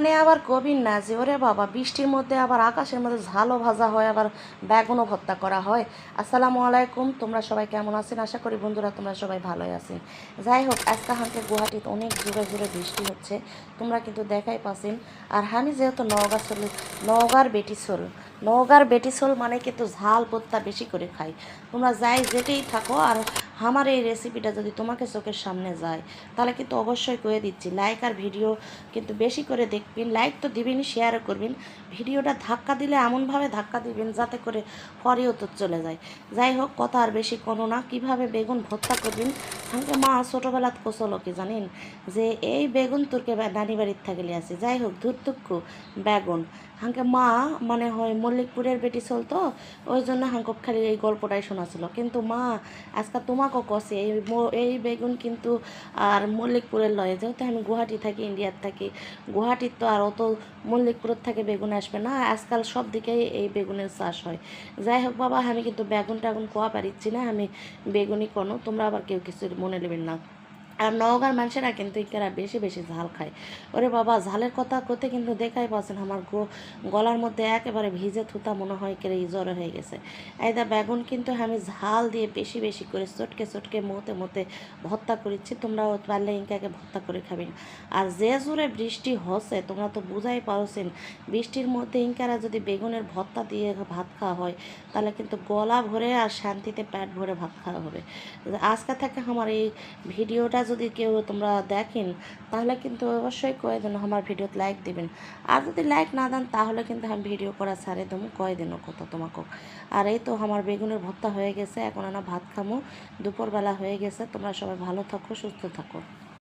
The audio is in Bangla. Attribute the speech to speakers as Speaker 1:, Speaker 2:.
Speaker 1: মানে আবার কবির না যে ওরে বাবা বৃষ্টির মধ্যে আবার আকাশের মধ্যে ঝালও ভাজা হয়, আবার বেগুনও ভর্তা করা হয়। আসসালামু আলাইকুম, তোমরা সবাই কেমন আছেন? আশা করি বন্ধুরা তোমরা সবাই ভালোই আছেন। যাই হোক, আজকে হাঁকে গুয়াহাটিতে অনেক জোরে জোরে বৃষ্টি হচ্ছে, তোমরা কিন্তু দেখাই পাচ্ছেন। আর আমি যেহেতু নওগাঁর বেটিসল মানে কিন্তু ঝাল ভর্তা বেশি করে খাই। তোমরা যাই যেতেই থাকো, আর আমার এই রেসিপিটা যদি তোমাকে চোখের সামনে যায় তাহলে কিন্তু অবশ্যই করে দিচ্ছি লাইক আর ভিডিও কিন্তু বেশি করে দেখবেন। লাইক তো দিবেনই, শেয়ারও করবেন। ভিডিওটা ধাক্কা দিলে এমনভাবে ধাক্কা দিবেন যাতে করে পরেও তো চলে যায়। যাই হোক, কথা আর বেশি কোনো না। কীভাবে বেগুন ভর্তা করবেন আমাকে মা ছোটোবেলাত কোচলো কি জানেন, যে এই বেগুন তোরকে নানি বাড়ির থাকলে আছে। যাই হোক, ধুরতুক্কু বেগুন হাঁকে মা মানে হয় মল্লিকপুরের বেটি চলতো, ওই জন্য হাঁকক খালি এই গল্পটাই শোনাছিল। কিন্তু মা আজকে তোমাকেও কষে এই বেগুন কিন্তু আর মল্লিকপুরের লয়ে, যেহেতু আমি গুয়াহাটি থাকি, ইন্ডিয়ার থাকি, গুয়াহাটির তো আর অত মল্লিকপুরের থেকে বেগুন আসবে না। আজকাল সব দিকেই এই বেগুনের চাষ হয়। যাই হোক বাবা, আমি কিন্তু বেগুন টাগুন কোয়া পারিচ্ছি না, আমি বেগুনই কোনো, তোমরা আবার কেউ কিছু মনে নেবেন না। আর নওগাঁর মানুষেরা কিন্তু এরা বেশি বেশি ঝাল খায়। ওরে বাবা, ঝালের কথা করতে কিন্তু দেখাই পাচ্ছেন আমার গলার মধ্যে একেবারে ভিজে থুতা মনে হয় কেড়ে জ্বর হয়ে গেছে। দা বেগুন কিন্তু আমি ঝাল দিয়ে বেশি বেশি করে চটকে চটকে মতে মতে ভর্তা করেছি। তোমরাও পারলে ইনকাকে ভর্তা করে খাবেন। আর যে জোরে বৃষ্টি হচ্ছে তোমরা তো বুঝাই পারছেন, বৃষ্টির মধ্যে ইনকারা যদি বেগুনের ভর্তা দিয়ে ভাত খাওয়া হয় তাহলে কিন্তু গলা ভরে আর শান্তিতে পেট ভরে ভাত খাওয়া হবে। আজকে থেকে আমার এই ভিডিওটা যদি কেউ তোমরা দেখেন তাহলে কিন্তু অবশ্যই কয়ে দেন আমার ভিডিওতে লাইক দিবেন। আর যদি লাইক না দেন তাহলে কিন্তু আমি ভিডিও করা ছাড়ে দেবো, কয়ে দিন কত তোমাকে। আর এই তো আমার বেগুনের ভর্তা হয়ে গেছে, এখন না ভাত খামো, দুপুরবেলা হয়ে গেছে। তোমরা সবাই ভালো থাকো, সুস্থ থাকো।